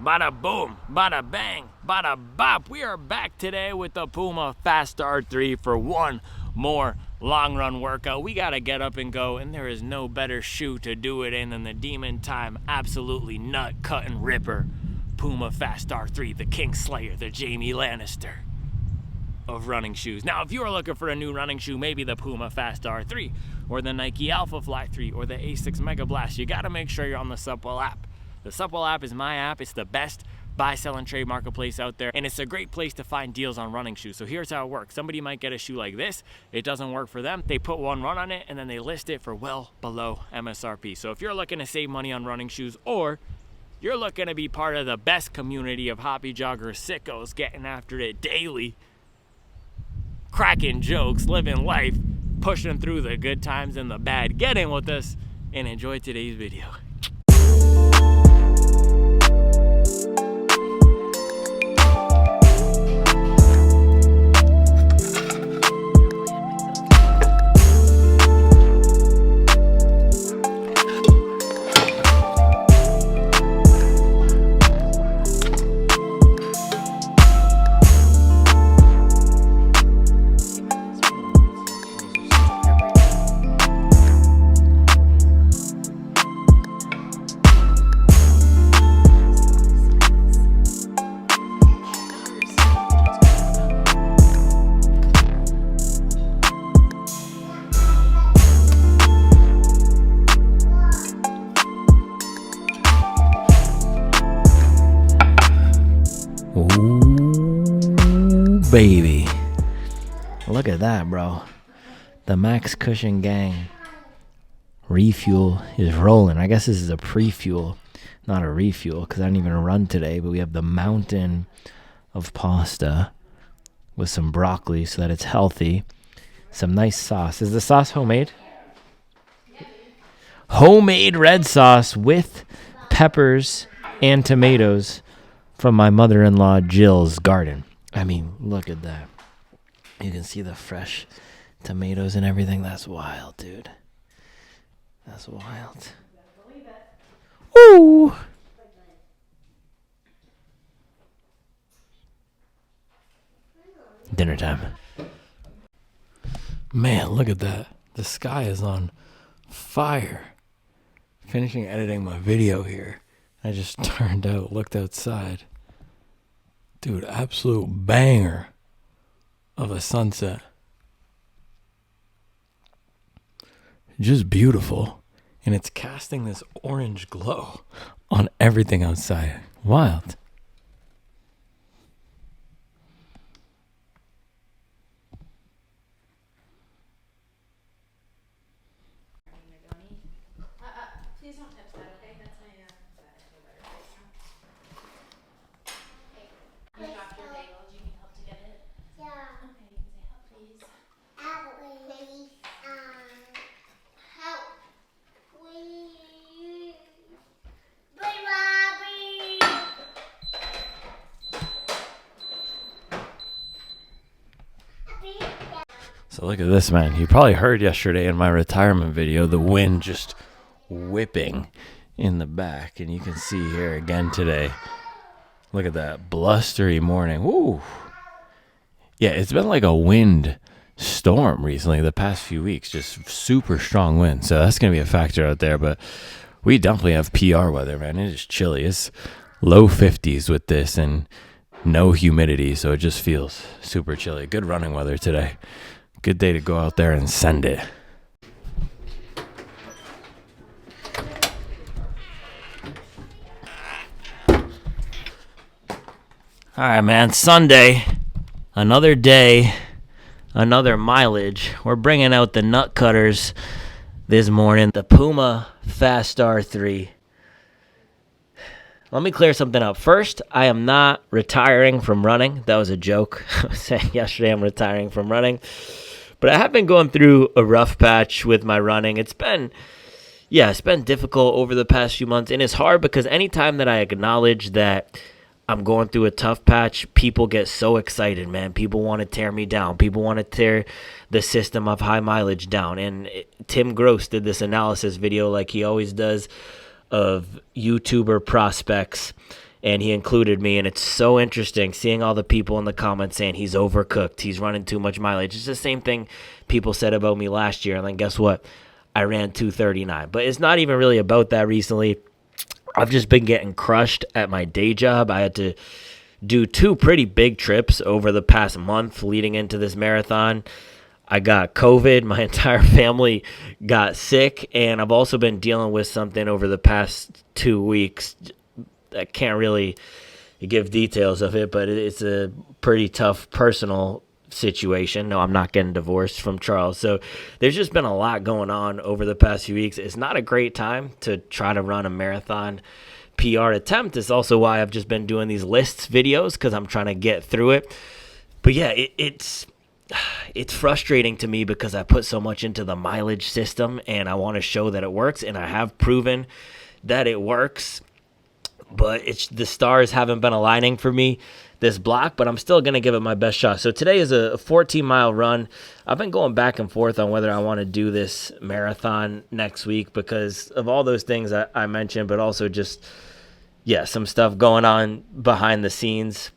Bada boom, bada bang, bada bop. We are back today with the Puma Fast R3 for one more long run workout. We gotta get up and go, and there is no better shoe to do it in than the Demon Time absolutely nut cutting ripper Puma Fast R3, the King Slayer, the Jaime Lannister of running shoes. Now, if you are looking for a new running shoe, maybe the Puma Fast R3 or the Nike Alpha Fly 3 or the Asics Mega Blast, you gotta make sure you're on the Supwell app. The Supwell app is my app. It's the best buy, sell, and trade marketplace out there, and it's a great place to find deals on running shoes. So here's how it works. Somebody might get a shoe like this. It doesn't work for them. They put one run on it, and then they list it for well below MSRP. So if you're looking to save money on running shoes, or you're looking to be part of the best community of hoppy joggers, sickos, getting after it daily, cracking jokes, living life, pushing through the good times and the bad, get in with us and enjoy today's video. Ooh, baby. Look at that, bro. The Max Cushion Gang refuel is rolling. I guess this is a pre-fuel, not a refuel, because I didn't even run today. But we have the mountain of pasta with some broccoli so that it's healthy. Some nice sauce. Is the sauce homemade? Homemade red sauce with peppers and tomatoes from my mother-in-law Jill's garden. I mean, look at that. You can see the fresh tomatoes and everything. That's wild, dude. That's wild. Ooh. Dinner time. Man, look at that. The sky is on fire. Finishing editing my video here. I just looked outside. Dude, absolute banger of a sunset. Just beautiful. And it's casting this orange glow on everything outside. Wild. Please don't touch that, okay? That's my you dropped your bagel. Do you need help to get it? Yeah. Okay, you can say help, please. Help, please. Help, please. Bye, Bobby. So look at this, man. You probably heard yesterday in my retirement video, the wind just whipping in the back. And you can see here again today. Look at that blustery morning. Woo. Yeah, it's been like a wind storm recently the past few weeks. Just super strong wind. So that's going to be a factor out there. But we definitely have PR weather, man. It is chilly. It's low 50s with this and no humidity. So it just feels super chilly. Good running weather today. Good day to go out there and send it. All right, man. Sunday, another day, another mileage. We're bringing out the nut cutters this morning. The Puma Fast R3. Let me clear something up. First, I am not retiring from running. That was a joke. I was saying yesterday I'm retiring from running. But I have been going through a rough patch with my running. It's been difficult over the past few months. And it's hard because anytime that I acknowledge that I'm going through a tough patch, people get so excited, man. People want to tear me down. People want to tear the system of high mileage down. And Tim Gross did this analysis video like he always does of YouTuber prospects. and he included me, and it's so interesting seeing all the people in the comments saying he's overcooked, he's running too much mileage. It's the same thing people said about me last year, and then guess what? I ran 239. But it's not even really about that recently. I've just been getting crushed at my day job. I had to do 2 pretty big trips over the past month leading into this marathon. I got COVID. My entire family got sick. And I've also been dealing with something over the past 2 weeks. I can't really give details of it, but it's a pretty tough personal situation. No, I'm not getting divorced from Charles. So there's just been a lot going on over the past few weeks. It's not a great time to try to run a marathon PR attempt. It's also why I've just been doing these lists videos, because I'm trying to get through it. But yeah, it's frustrating to me because I put so much into the mileage system and I want to show that it works, and I have proven that it works, but the stars haven't been aligning for me this block, but I'm still going to give it my best shot. So today is a 14-mile run. I've been going back and forth on whether I want to do this marathon next week because of all those things I mentioned, but also just, yeah, some stuff going on behind the scenes.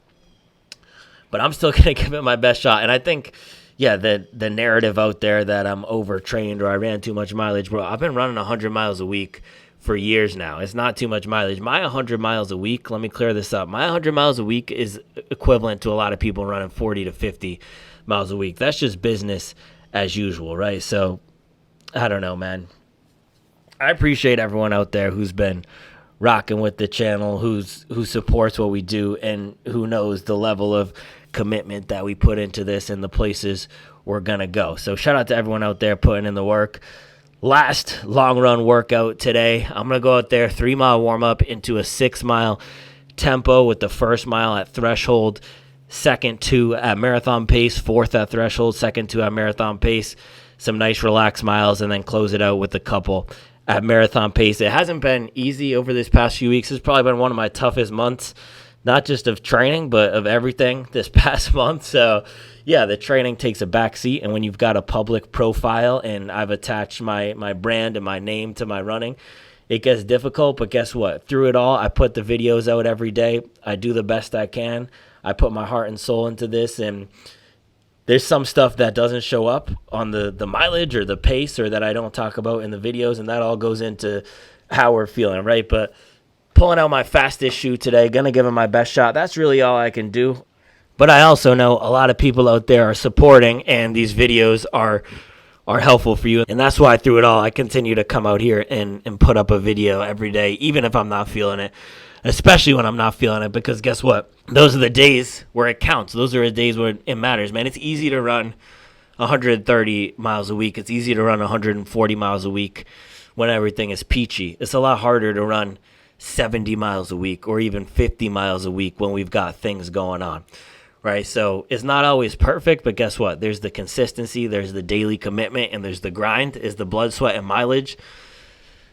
But I'm still going to give it my best shot. And I think, yeah, the narrative out there that I'm overtrained or I ran too much mileage, bro, I've been running 100 miles a week for years now. It's not too much mileage. My 100 miles a week, let me clear this up. My 100 miles a week is equivalent to a lot of people running 40 to 50 miles a week. That's just business as usual, right? So, I don't know, man. I appreciate everyone out there who's been rocking with the channel, who supports what we do, and who knows the level of commitment that we put into this and the places we're going to go. So, shout out to everyone out there putting in the work. Last long run workout today. I'm going to go out there, 3-mile warm up into a 6-mile tempo with the first mile at threshold, second 2 at marathon pace, 4th at threshold, second 2 at marathon pace, some nice relaxed miles, and then close it out with a couple at marathon pace. It hasn't been easy over this past few weeks. It's probably been one of my toughest months, not just of training, but of everything this past month. So yeah, the training takes a back seat, and when you've got a public profile and I've attached my brand and my name to my running, it gets difficult. But guess what? Through it all, I put the videos out every day. I do the best I can. I put my heart and soul into this, and there's some stuff that doesn't show up on the mileage or the pace or that I don't talk about in the videos, and that all goes into how we're feeling, right? But pulling out my fastest shoe today, going to give it my best shot. That's really all I can do. But I also know a lot of people out there are supporting, and these videos are helpful for you. And that's why through it all, I continue to come out here and put up a video every day, even if I'm not feeling it, especially when I'm not feeling it, because guess what? Those are the days where it counts. Those are the days where it matters, man. It's easy to run 130 miles a week. It's easy to run 140 miles a week when everything is peachy. It's a lot harder to run 70 miles a week or even 50 miles a week when we've got things going on. Right, so it's not always perfect, but guess what? There's the consistency, there's the daily commitment, and there's the grind, is the blood, sweat, and mileage.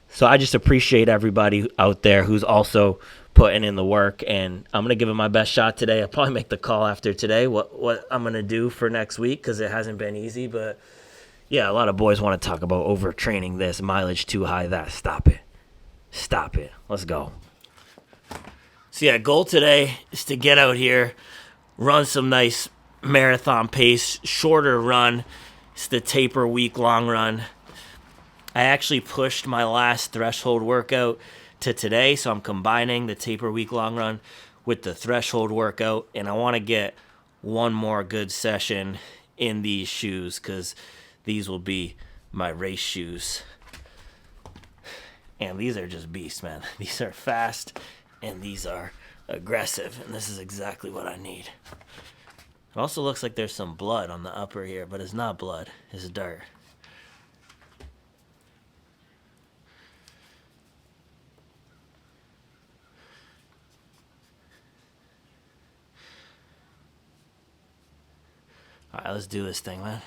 So I just appreciate everybody out there who's also putting in the work, and I'm going to give it my best shot today. I'll probably make the call after today, what I'm going to do for next week, because it hasn't been easy. But, yeah, a lot of boys want to talk about overtraining this, mileage too high, that. Stop it. Stop it. Let's go. So, yeah, goal today is to get out here, run some nice marathon pace, shorter run. It's the taper week long run. I actually pushed my last threshold workout to today, so I'm combining the taper week long run with the threshold workout, and I want to get one more good session in these shoes because these will be my race shoes. And these are just beasts, man. These are fast, and these are aggressive, and this is exactly what I need. It also looks like there's some blood on the upper here, but it's not blood, it's dirt. All right, let's do this thing, man.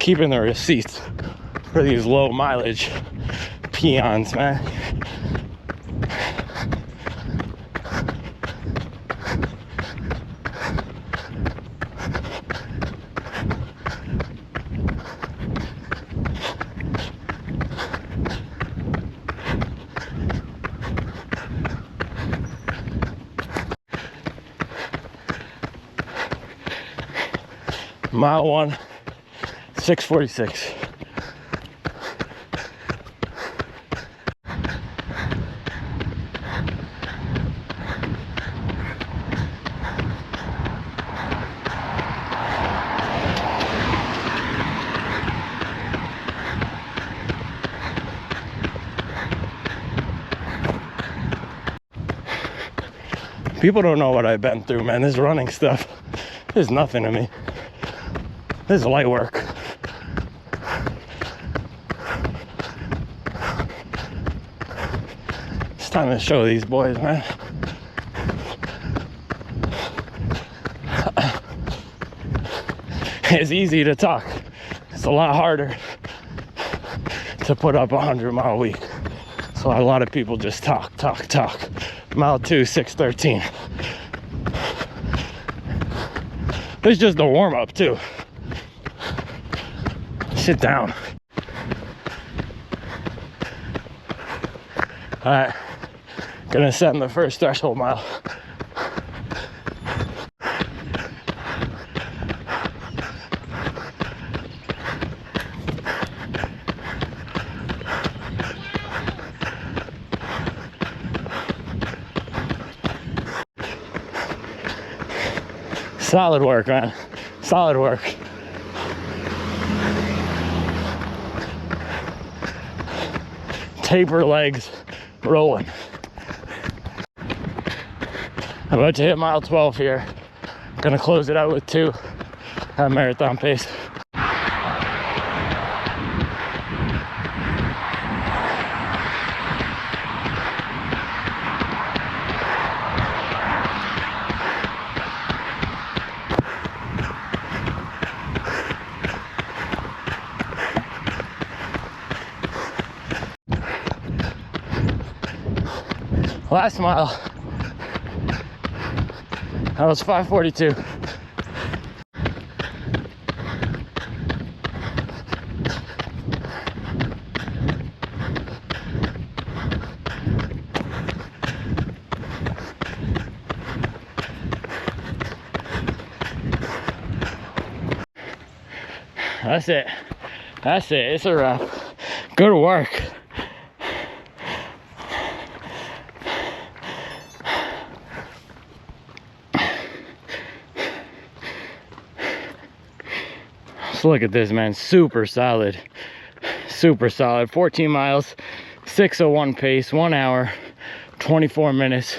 Keeping the receipts for these low mileage peons, man. Mile 1, 6:46. People don't know what I've been through, man. This running stuff is nothing to me. This is light work. It's time to show these boys, man. It's easy to talk. It's a lot harder to put up a 100-mile week. So a lot of people just talk. Mile 2, 6:13. This is just a warm-up too. Sit down. All right, gonna set in the first threshold mile. Solid work, man. Solid work. Taper legs, rolling. I'm about to hit mile 12 here. Gonna close it out with 2 at marathon pace. Last mile, that was 5:42. That's it. That's it. It's a wrap. Good work. Let's look at this, man. Super solid. Super solid. 14 miles, 6:01 pace, 1 hour, 24 minutes,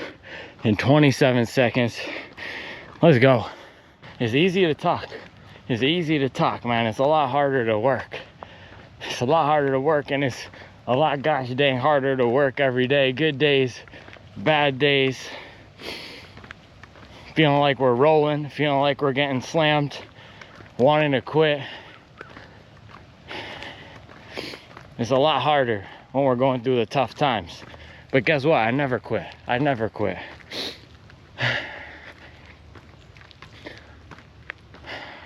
and 27 seconds. Let's go. It's easy to talk. It's easy to talk, man. It's a lot harder to work. It's a lot harder to work, and it's a lot gosh dang harder to work every day. Good days, bad days. Feeling like we're rolling, feeling like we're getting slammed, wanting to quit. It's a lot harder when we're going through the tough times. But guess what? I never quit. I never quit.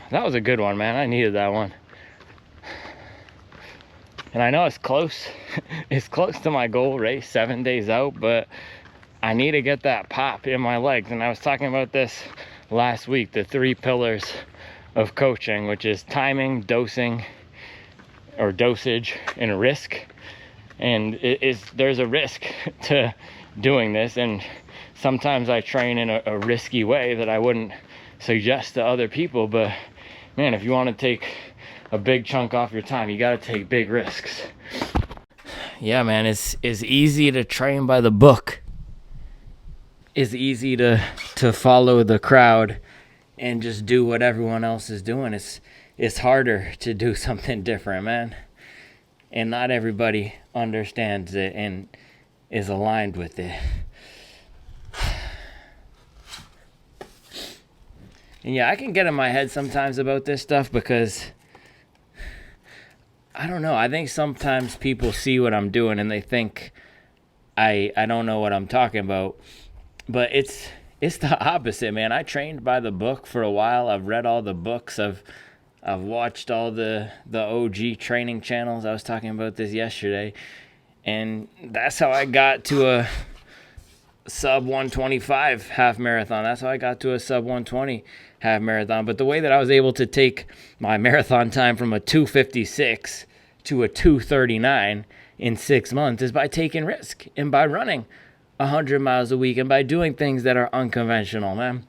That was a good one, man. I needed that one. And I know it's close. It's close to my goal race, 7 days out, but I need to get that pop in my legs. And I was talking about this last week, the 3 pillars of coaching, which is timing, dosing, or dosage, and risk. And there's a risk to doing this, and sometimes I train in a risky way that I wouldn't suggest to other people. But man, if you want to take a big chunk off your time, you got to take big risks. Yeah, man, it's easy to train by the book. It's easy to follow the crowd and just do what everyone else is doing. It's harder to do something different, man. And not everybody understands it and is aligned with it. And yeah, I can get in my head sometimes about this stuff because I don't know. I think sometimes people see what I'm doing and they think I don't know what I'm talking about. But it's the opposite, man. I trained by the book for a while. I've read all the books. I've watched all the OG training channels. I was talking about this yesterday. And that's how I got to a sub 125 half marathon. That's how I got to a sub 120 half marathon. But the way that I was able to take my marathon time from a 2:56 to a 2:39 in 6 months is by taking risk and by running 100 miles a week and by doing things that are unconventional, man.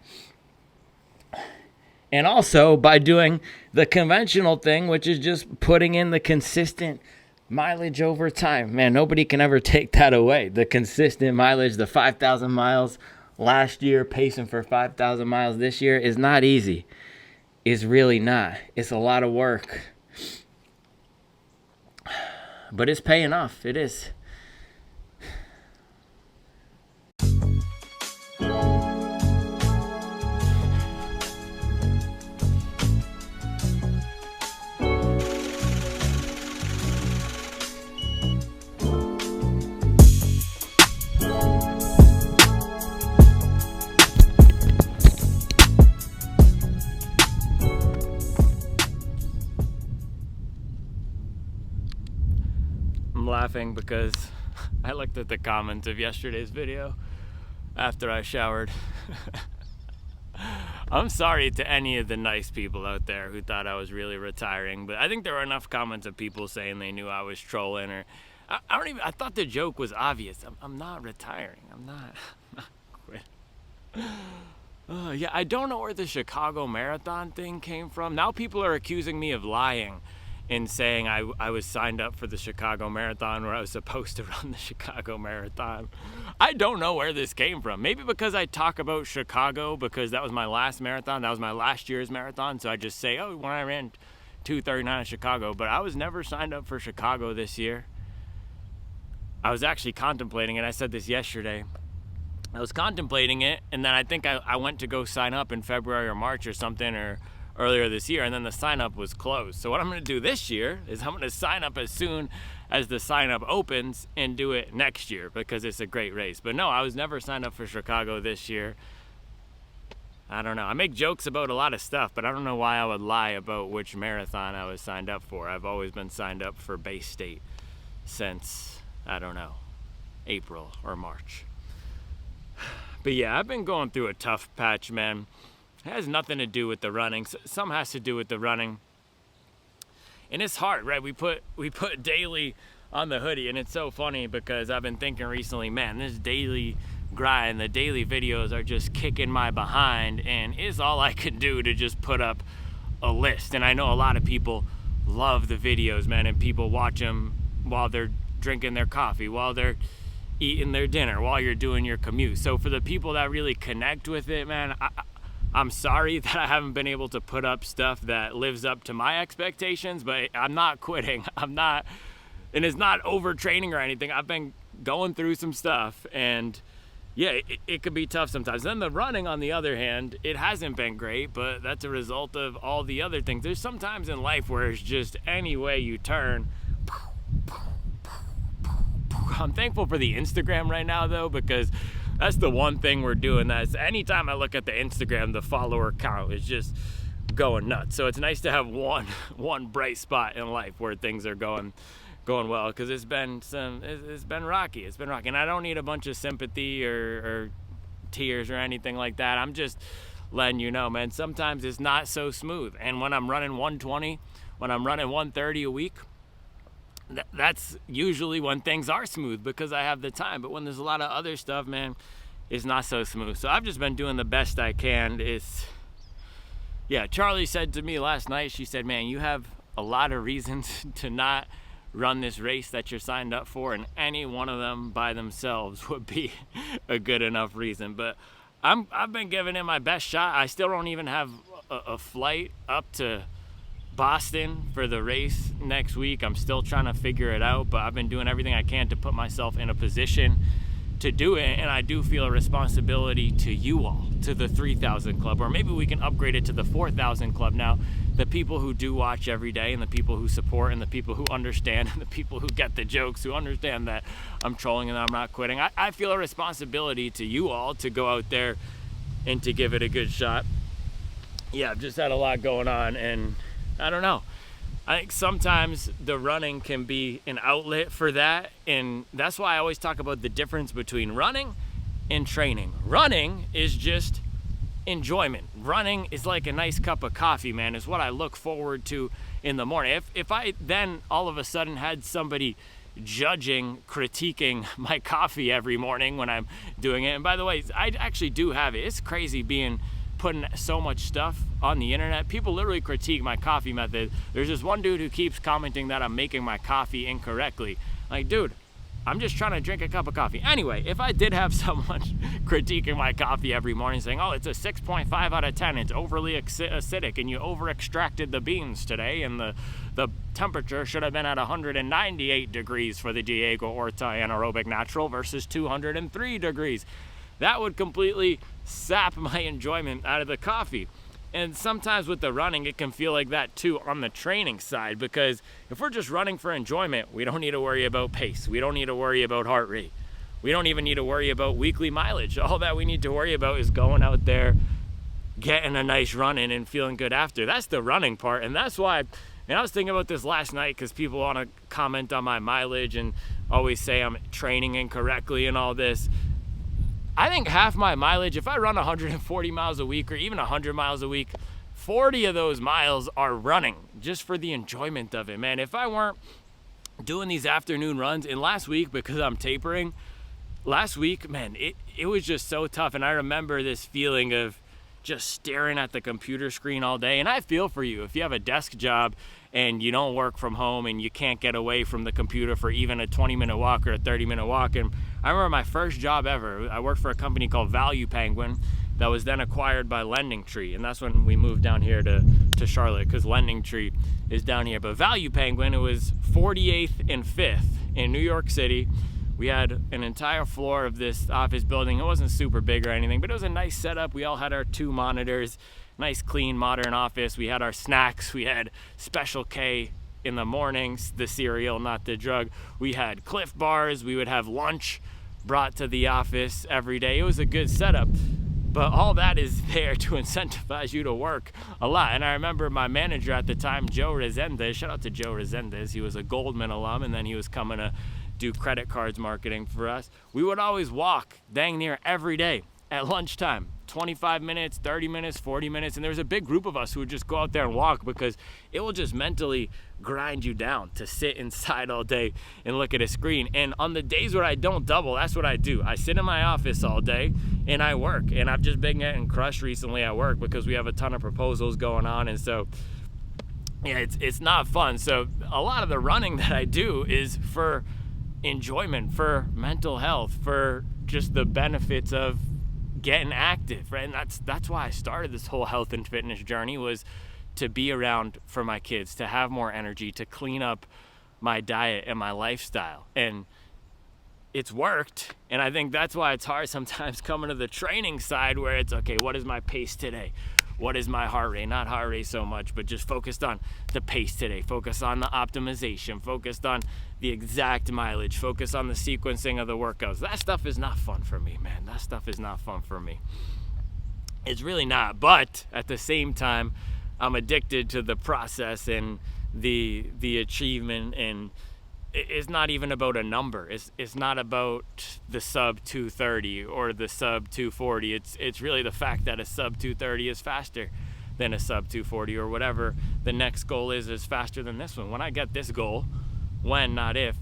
And also by doing the conventional thing, which is just putting in the consistent mileage over time. Man, nobody can ever take that away. The consistent mileage, the 5,000 miles last year, pacing for 5,000 miles this year is not easy. It's really not. It's a lot of work. But it's paying off. It is. Laughing because I looked at the comments of yesterday's video after I showered. I'm sorry to any of the nice people out there who thought I was really retiring, but I think there were enough comments of people saying they knew I was trolling, or I thought the joke was obvious. I'm not retiring. I'm not quitting. Yeah, I don't know where the Chicago Marathon thing came from. Now people are accusing me of lying in saying I was signed up for the Chicago Marathon, or I was supposed to run the Chicago Marathon. I don't know where this came from. Maybe because I talk about Chicago because that was my last marathon. That was my last year's marathon. So I just say, oh, when I ran 2:39 in Chicago. But I was never signed up for Chicago this year. I was actually contemplating it. I said this yesterday. I was contemplating it, and then I think I went to go sign up in February or March or something, or earlier this year, and then the sign up was closed. So what I'm going to do this year is I'm going to sign up as soon as the sign up opens and do it next year because it's a great race. But no, I was never signed up for Chicago this year. I don't know. I make jokes about a lot of stuff, but I don't know why I would lie about which marathon I was signed up for. I've always been signed up for Bay State since, I don't know, April or March. But yeah, I've been going through a tough patch, man. It has nothing to do with the running. Some has to do with the running. And it's hard, right? We put daily on the hoodie, and it's so funny because I've been thinking recently, man, this daily grind, the daily videos are just kicking my behind, and it's all I can do to just put up a list. And I know a lot of people love the videos, man, and people watch them while they're drinking their coffee, while they're eating their dinner, while you're doing your commute. So for the people that really connect with it, man, I'm sorry that I haven't been able to put up stuff that lives up to my expectations, but I'm not quitting. I'm not, and it's not overtraining or anything. I've been going through some stuff, and yeah, it could be tough sometimes. Then the running, on the other hand, it hasn't been great, but that's a result of all the other things. There's sometimes in life where it's just any way you turn. I'm thankful for the Instagram right now, though, because that's the one thing we're doing. That's anytime I look at the Instagram, the follower count is just going nuts. So it's nice to have one bright spot in life where things are going going well, because it's been rocky. It's been rocky, and I don't need a bunch of sympathy or tears or anything like that. I'm just letting you know, man, sometimes it's not so smooth. And when I'm running 120, when I'm running 130 a week, that's usually when things are smooth, because I have the time. But when there's a lot of other stuff, man, it's not so smooth. So I've just been doing the best I can. Charlie said to me last night, she said, man, you have a lot of reasons to not run this race that you're signed up for, and any one of them by themselves would be a good enough reason. But I've been giving it my best shot. I still don't even have a flight up to Boston for the race next week. I'm still trying to figure it out, but I've been doing everything I can to put myself in a position to do it. And I do feel a responsibility to you all, to the 3,000 club, or maybe we can upgrade it to the 4,000 club. Now, the people who do watch every day, and the people who support, and the people who understand, and the people who get the jokes, who understand that I'm trolling and that I'm not quitting, I feel a responsibility to you all to go out there and to give it a good shot. Yeah, I've just had a lot going on, and I don't know. I think sometimes the running can be an outlet for that, and that's why I always talk about the difference between running and training. Running is just enjoyment. Running is like a nice cup of coffee, man. It's what I look forward to in the morning. If I then all of a sudden had somebody judging, critiquing my coffee every morning when I'm doing it, and by the way, I actually do have it. It's crazy putting so much stuff on the internet. People literally critique my coffee method. There's this one dude who keeps commenting that I'm making my coffee incorrectly. Like, dude, I'm just trying to drink a cup of coffee. Anyway, if I did have someone critiquing my coffee every morning saying, oh, it's a 6.5 out of 10, it's overly acidic, and you over extracted the beans today, and the temperature should have been at 198 degrees for the Diego Horta Anaerobic Natural versus 203 degrees. That would completely sap my enjoyment out of the coffee. And sometimes with the running, it can feel like that too on the training side, because if we're just running for enjoyment, we don't need to worry about pace. We don't need to worry about heart rate. We don't even need to worry about weekly mileage. All that we need to worry about is going out there, getting a nice run in, and feeling good after. That's the running part. And that's why, and I was thinking about this last night, because people want to comment on my mileage and always say I'm training incorrectly and all this. I think half my mileage, if I run 140 miles a week or even 100 miles a week, 40 of those miles are running just for the enjoyment of it, man. If I weren't doing these afternoon runs, and last week, because I'm tapering, last week, man, it was just so tough. And I remember this feeling of just staring at the computer screen all day. And I feel for you. If you have a desk job and you don't work from home and you can't get away from the computer for even a 20-minute walk or a 30-minute walk. And I remember my first job ever, I worked for a company called Value Penguin that was then acquired by Lending Tree. And that's when we moved down here to Charlotte, because Lending Tree is down here. But Value Penguin, it was 48th and 5th in New York City. We had an entire floor of this office building. It wasn't super big or anything, but it was a nice setup. We all had our 2 monitors, nice, clean, modern office. We had our snacks. We had Special K in the mornings, the cereal, not the drug. We had Cliff Bars. We would have lunch brought to the office every day. It was a good setup. But all that is there to incentivize you to work a lot. And I remember my manager at the time, Joe Resendez, shout out to Joe Resendez. He was a Goldman alum, and then he was coming to do credit cards marketing for us. We would always walk dang near every day at lunchtime, 25 minutes, 30 minutes, 40 minutes. And there was a big group of us who would just go out there and walk, because it will just mentally grind you down to sit inside all day and look at a screen. And on the days where I don't double, that's what I do. I sit in my office all day and I work. And I've just been getting crushed recently at work because we have a ton of proposals going on. And so, yeah, it's not fun. So a lot of the running that I do is for enjoyment, for mental health, for just the benefits of getting active, right? And that's why I started this whole health and fitness journey, was to be around for my kids, to have more energy, to clean up my diet and my lifestyle. And it's worked. And I think that's why it's hard sometimes coming to the training side, where it's, okay, what is my pace today? What is my heart rate? Not heart rate so much, but just focused on the pace today. Focus on the optimization. Focused on the exact mileage. Focus on the sequencing of the workouts. That stuff is not fun for me, man. That stuff is not fun for me. It's really not. But at the same time, I'm addicted to the process and the achievement and it's not even about a number. It's not about the sub 230 or the sub 240. It's really the fact that a sub 230 is faster than a sub 240, or whatever the next goal is faster than this one. When I get this goal, when, not if,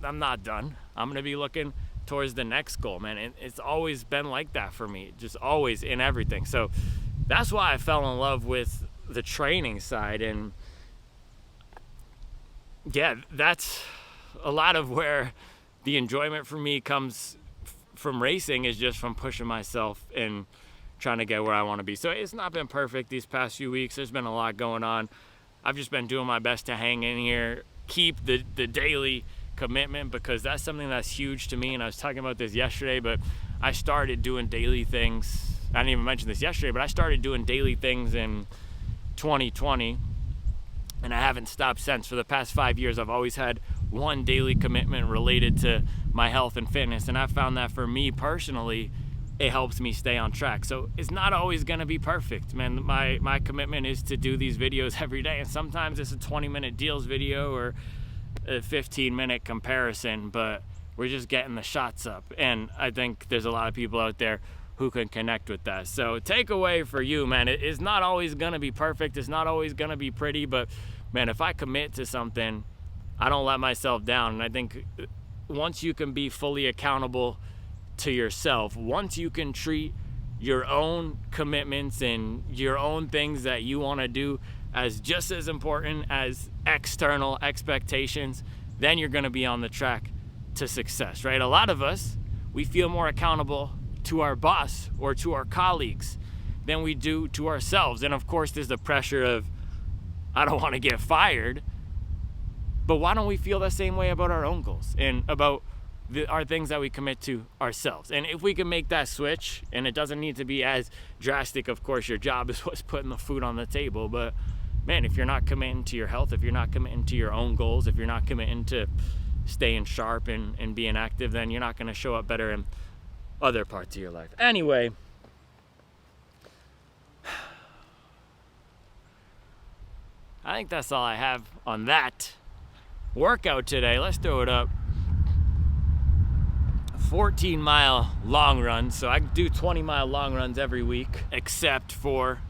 I'm not done. I'm going to be looking towards the next goal, man. It's always been like that for me, just always in everything. So that's why I fell in love with the training side. And yeah, that's a lot of where the enjoyment for me comes from racing, is just from pushing myself and trying to get where I want to be. So it's not been perfect these past few weeks. There's been a lot going on. I've just been doing my best to hang in here, keep the daily commitment, because that's something that's huge to me. And I was talking about this yesterday, but I started doing daily things. I didn't even mention this yesterday, but I started doing daily things in 2020, and I haven't stopped since. For the past 5 years, I've always had one daily commitment related to my health and fitness, and I found that for me personally, it helps me stay on track. So it's not always gonna be perfect, man. My commitment is to do these videos every day, and sometimes it's a 20-minute deals video or a 15-minute comparison, but we're just getting the shots up. And I think there's a lot of people out there who can connect with that. So takeaway for you, man, it is not always gonna be perfect. It's not always gonna be pretty, but man, if I commit to something, I don't let myself down. And I think once you can be fully accountable to yourself, once you can treat your own commitments and your own things that you want to do as just as important as external expectations, then you're going to be on the track to success, right? A lot of us, we feel more accountable to our boss or to our colleagues than we do to ourselves. And of course, there's the pressure of, I don't want to get fired, but why don't we feel the same way about our own goals and about our things that we commit to ourselves? And if we can make that switch, and it doesn't need to be as drastic, of course, your job is what's putting the food on the table, but man, if you're not committing to your health, if you're not committing to your own goals, if you're not committing to staying sharp and being active, then you're not going to show up better in other parts of your life. Anyway, I think that's all I have on that workout today. Let's throw it up. 14-mile long run. So I do 20-mile long runs every week, except for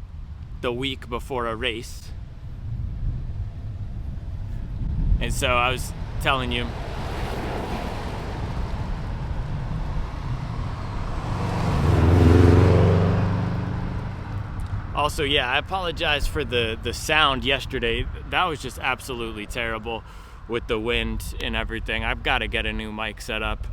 the week before a race. And so I was telling you, also, yeah, I apologize for the sound yesterday. That was just absolutely terrible with the wind and everything. I've got to get a new mic set up.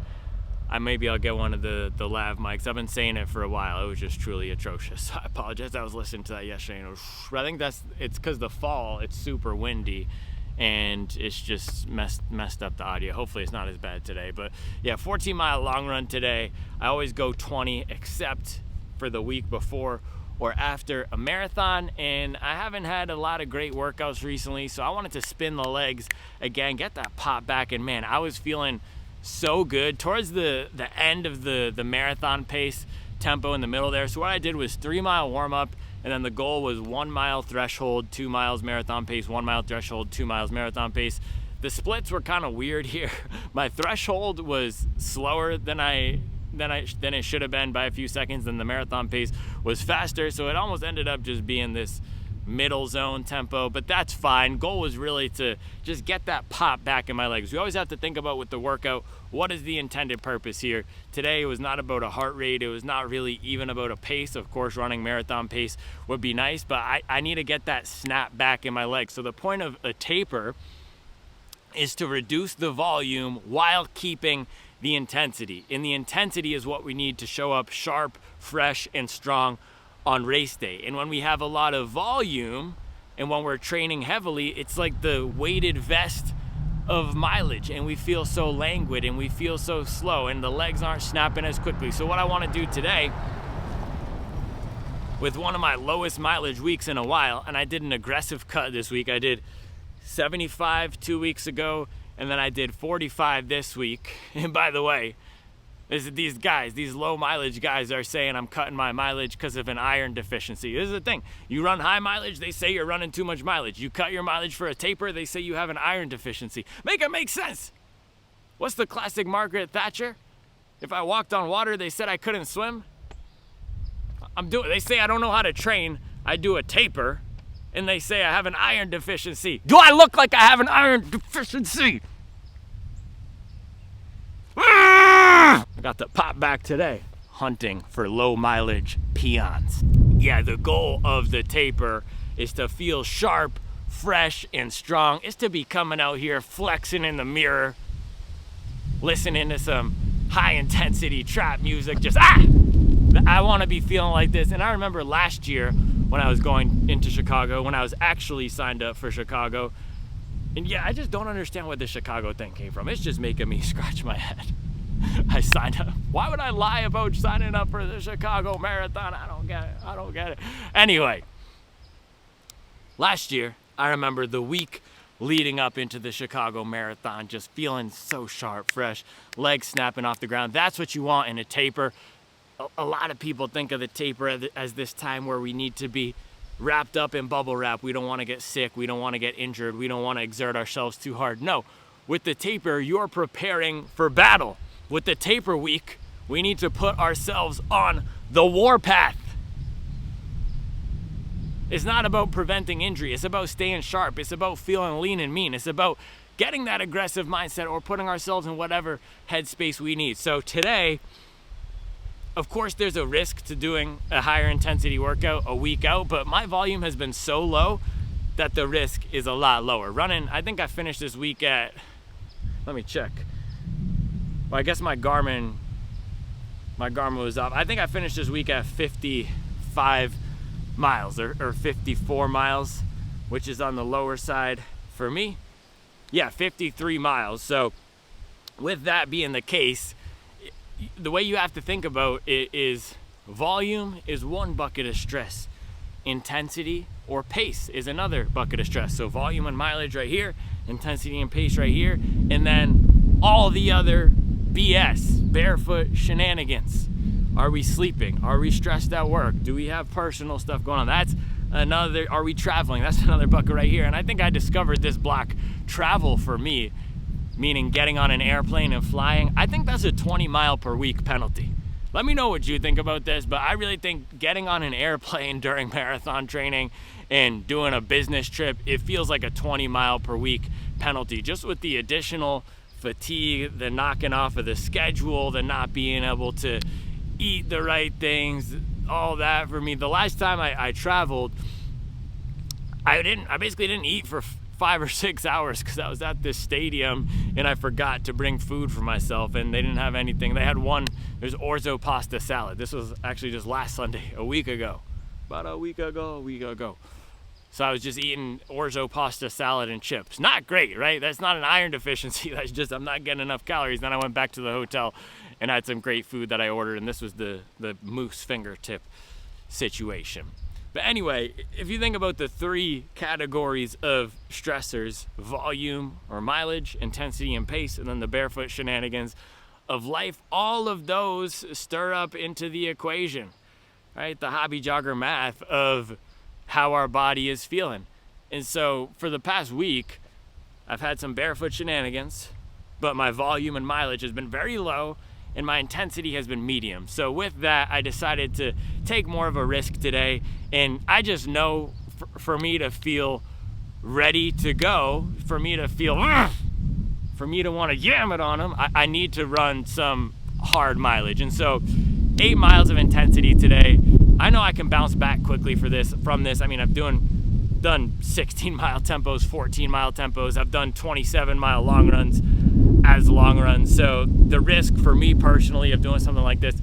Maybe I'll get one of the lav mics. I've been saying it for a while. It was just truly atrocious. I apologize. I was listening to that yesterday, and I think it's because the fall, it's super windy, and it's just messed up the audio. Hopefully it's not as bad today. But yeah, 14-mile long run today. I always go 20, except for the week before or after a marathon, and I haven't had a lot of great workouts recently, so I wanted to spin the legs again, get that pop back, and man, I was feeling so good towards the end of the marathon pace tempo in the middle there. So what I did was 3-mile warm-up, and then the goal was 1 mile threshold, 2 miles marathon pace, 1 mile threshold, 2 miles marathon pace. The splits were kind of weird here. My threshold was slower than it should have been by a few seconds, and the marathon pace was faster, so it almost ended up just being this middle zone tempo, but that's fine. Goal was really to just get that pop back in my legs. We always have to think about with the workout, what is the intended purpose here? Today it was not about a heart rate, it was not really even about a pace. Of course, running marathon pace would be nice, but I need to get that snap back in my legs. So the point of a taper is to reduce the volume while keeping the intensity. And the intensity is what we need to show up sharp, fresh, and strong on race day. And when we have a lot of volume and when we're training heavily, it's like the weighted vest of mileage, and we feel so languid and we feel so slow, and the legs aren't snapping as quickly. So what I want to do today, with one of my lowest mileage weeks in a while, and I did an aggressive cut this week. I did 75 2 weeks ago, and then I did 45 this week. And by the way, These guys, these low mileage guys are saying I'm cutting my mileage because of an iron deficiency. This is the thing. You run high mileage, they say you're running too much mileage. You cut your mileage for a taper, they say you have an iron deficiency. Make it make sense. What's the classic Margaret Thatcher? If I walked on water, they said I couldn't swim. They say I don't know how to train. I do a taper, and they say I have an iron deficiency. Do I look like I have an iron deficiency? I got the pop back today, hunting for low mileage peons. Yeah, the goal of the taper is to feel sharp, fresh, and strong. It's to be coming out here flexing in the mirror, listening to some high intensity trap music, just I want to be feeling like this. And I remember last year when I was going into Chicago, when I was actually signed up for Chicago, and yeah, I just don't understand where the Chicago thing came from. It's just making me scratch my head. I signed up. Why would I lie about signing up for the Chicago Marathon? I don't get it. Anyway, last year, I remember the week leading up into the Chicago Marathon, just feeling so sharp, fresh, legs snapping off the ground. That's what you want in a taper. A lot of people think of the taper as this time where we need to be wrapped up in bubble wrap. We don't want to get sick. We don't want to get injured. We don't want to exert ourselves too hard. No, with the taper, you're preparing for battle. With the taper week, we need to put ourselves on the warpath. It's not about preventing injury. It's about staying sharp. It's about feeling lean and mean. It's about getting that aggressive mindset or putting ourselves in whatever headspace we need. So today, of course, there's a risk to doing a higher intensity workout a week out, but my volume has been so low that the risk is a lot lower. Running, I think I finished this week at, let me check. Well, I guess my Garmin was up. I think I finished this week at 55 miles or 54 miles, which is on the lower side for me. Yeah, 53 miles. So with that being the case, the way you have to think about it is volume is one bucket of stress. Intensity or pace is another bucket of stress. So volume and mileage right here, intensity and pace right here, and then all the other BS, barefoot shenanigans. Are we sleeping? Are we stressed at work? Do we have personal stuff going on? That's another. Are we traveling? That's another bucket right here. And I think I discovered this block, travel for me, meaning getting on an airplane and flying. I think that's a 20 mile per week penalty. Let me know what you think about this, but I really think getting on an airplane during marathon training and doing a business trip, it feels like a 20 mile per week penalty, just with the additional fatigue, the knocking off of the schedule, the not being able to eat the right things, all that for me. The last time I traveled, I basically didn't eat for 5 or 6 hours because I was at this stadium and I forgot to bring food for myself, and they didn't have anything. They had there's orzo pasta salad. This was actually just last Sunday, a week ago. So I was just eating orzo pasta salad and chips. Not great, right? That's not an iron deficiency. That's just I'm not getting enough calories. Then I went back to the hotel and had some great food that I ordered, and this was the moose fingertip situation. But anyway, if you think about the three categories of stressors, volume or mileage, intensity and pace, and then the barefoot shenanigans of life, all of those stir up into the equation, right? The hobby jogger math of how our body is feeling. And so for the past week, I've had some barefoot shenanigans, but my volume and mileage has been very low and my intensity has been medium. So with that, I decided to take more of a risk today. And I just know for me to feel ready to go, for me to want to yam it on them, I need to run some hard mileage. And so 8 miles of intensity today. I know I can bounce back quickly from this. I mean, I've done 16 mile tempos, 14 mile tempos. I've done 27 mile long runs as long runs. So the risk for me personally of doing something like this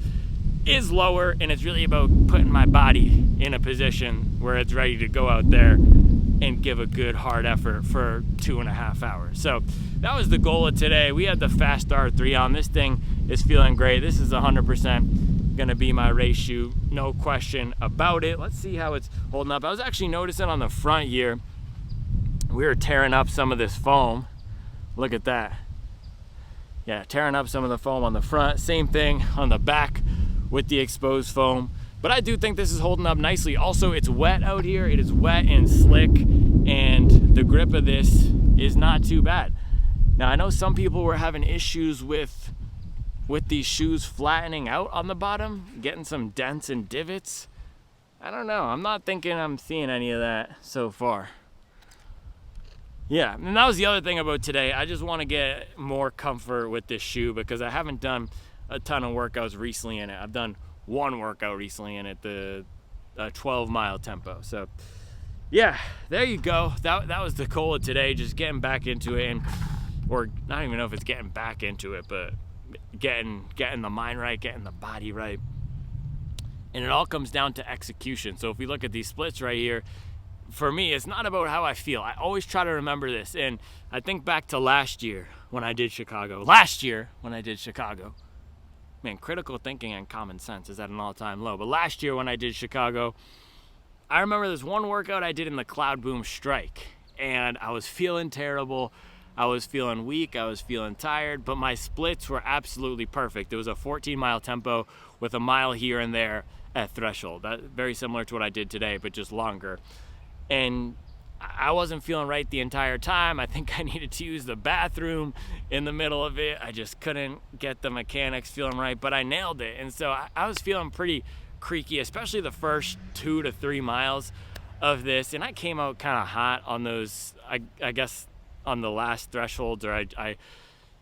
is lower, and it's really about putting my body in a position where it's ready to go out there and give a good hard effort for 2.5 hours. So that was the goal of today. We had the Fast R3 on. This thing is feeling great. This is 100% gonna be my race shoe, no question about it. Let's see how it's holding up. I was actually noticing on the front here, we were tearing up some of this foam. Look at that. yeah, tearing up some of the foam on the front. Same thing on the back with the exposed foam. But I do think this is holding up nicely. Also, it's wet out here. It is wet and slick, and the grip of this is not too bad. Now, I know some people were having issues with these shoes flattening out on the bottom, getting some dents and divots. I don't know. I'm not thinking I'm seeing any of that so far. Yeah, and that was the other thing about today. I just want to get more comfort with this shoe because I haven't done a ton of workouts recently in it. I've done one workout recently in it, the 12-mile tempo. So yeah, there you go. That was the goal of today, just getting back into it, and or not even know if it's getting back into it, but getting the mind right, getting the body right. And it all comes down to execution. So if we look at these splits right here, for me, it's not about how I feel. I always try to remember this. And I think back to last year when I did Chicago. Man, critical thinking and common sense is at an all-time low. But last year when I did Chicago, I remember this one workout I did in the Cloud Boom Strike. And I was feeling terrible. I was feeling weak. I was feeling tired. But my splits were absolutely perfect. It was a 14-mile tempo with a mile here and there at threshold. That, very similar to what I did today, but just longer. And I wasn't feeling right the entire time. I think I needed to use the bathroom in the middle of it. I just couldn't get the mechanics feeling right, but I nailed it. And so I was feeling pretty creaky, especially the first 2 to 3 miles of this. And I came out kind of hot on those, I guess, on the last thresholds, or I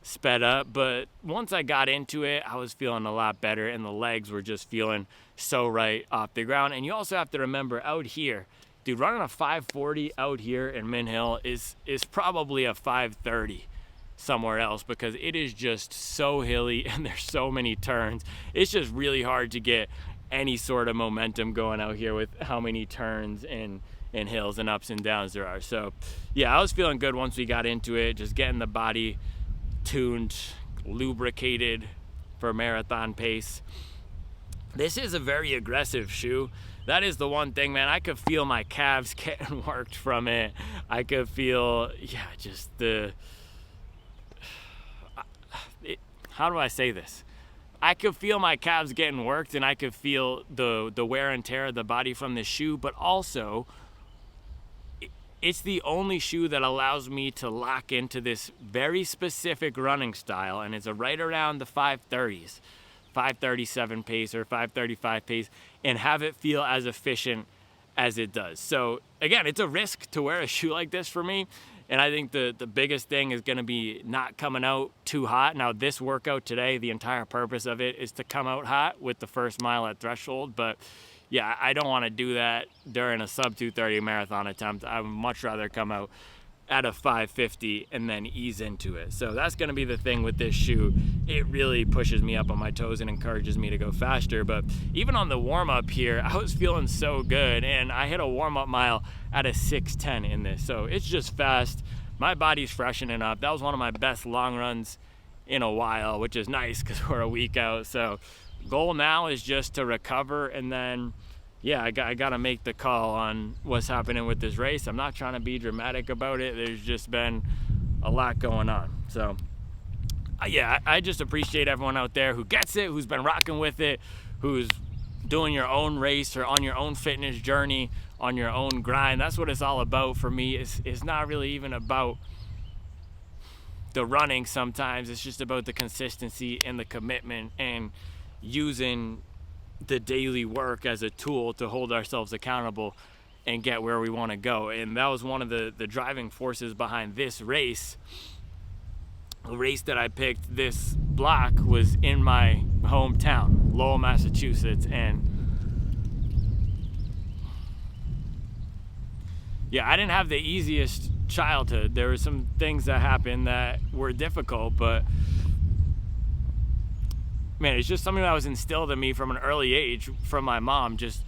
sped up. But once I got into it, I was feeling a lot better, and the legs were just feeling so right off the ground. And you also have to remember out here, dude, running a 540 out here in Min Hill is probably a 530 somewhere else, because it is just so hilly and there's so many turns. It's just really hard to get any sort of momentum going out here with how many turns and hills and ups and downs there are. So yeah, I was feeling good once we got into it, just getting the body tuned, lubricated for marathon pace. This is a very aggressive shoe. That is the one thing, man. I could feel my calves getting worked from it. I could feel, just how do I say this? I could feel my calves getting worked, and I could feel the wear and tear of the body from this shoe, but also it's the only shoe that allows me to lock into this very specific running style, and it's right around the 530s. 537 pace or 535 pace, and have it feel as efficient as it does. So again, it's a risk to wear a shoe like this for me, and I think the biggest thing is going to be not coming out too hot. Now this workout today, the entire purpose of it is to come out hot with the first mile at threshold, but yeah, I don't want to do that during a sub 230 marathon attempt. I would much rather come out at a 550 and then ease into it. So that's going to be the thing with this shoe. It really pushes me up on my toes and encourages me to go faster. But even on the warm-up here, I was feeling so good, and I hit a warm-up mile at a 6:10 in this. So it's just fast. My body's freshening up. That was one of my best long runs in a while, which is nice because we're a week out. So goal now is just to recover, and then I got to make the call on what's happening with this race. I'm not trying to be dramatic about it. There's just been a lot going on. So, I just appreciate everyone out there who gets it, who's been rocking with it, who's doing your own race or on your own fitness journey, on your own grind. That's what it's all about for me. It's not really even about the running sometimes. It's just about the consistency and the commitment and using the daily work as a tool to hold ourselves accountable and get where we want to go. And that was one of the driving forces behind this race. The race that I picked, this block, was in my hometown, Lowell, Massachusetts. And I didn't have the easiest childhood. There were some things that happened that were difficult, but man, it's just something that was instilled in me from an early age from my mom. Just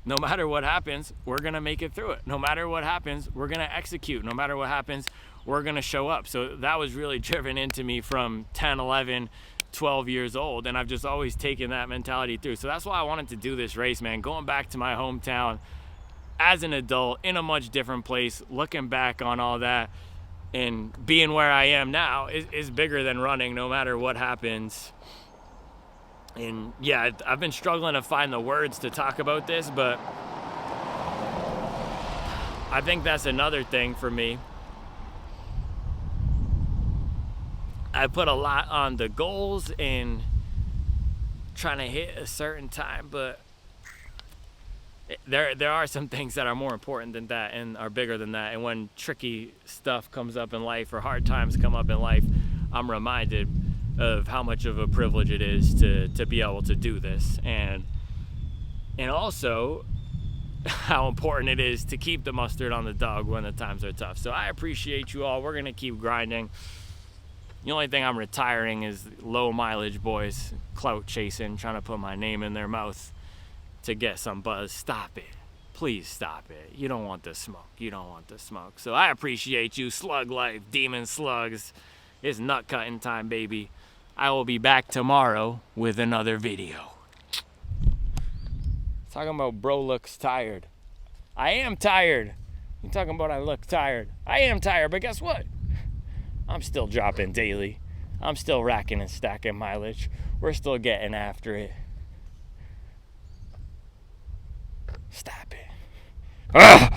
no matter what happens, we're going to make it through it. No matter what happens, we're going to execute. No matter what happens, we're going to show up. So that was really driven into me from 10, 11, 12 years old. And I've just always taken that mentality through. So that's why I wanted to do this race, man. Going back to my hometown as an adult in a much different place, looking back on all that, And being where I am now is bigger than running, no matter what happens. And yeah, I've been struggling to find the words to talk about this, but I think that's another thing for me. I put a lot on the goals and trying to hit a certain time, but there are some things that are more important than that and are bigger than that. And when tricky stuff comes up in life or hard times come up in life, I'm reminded of how much of a privilege it is to be able to do this, and also how important it is to keep the mustard on the dog when the times are tough. So I appreciate you all. We're gonna keep grinding. The only thing I'm retiring is low mileage boys clout chasing, trying to put my name in their mouth to get some buzz. Stop it. Please stop it. You don't want the smoke. You don't want the smoke. So I appreciate you. Slug life, demon slugs. It's nut cutting time, baby. I will be back tomorrow with another video. Talking about bro looks tired. I am tired. You're talking about I look tired. I am tired, but guess what? I'm still dropping daily. I'm still racking and stacking mileage. We're still getting after it. Stop it. Ugh!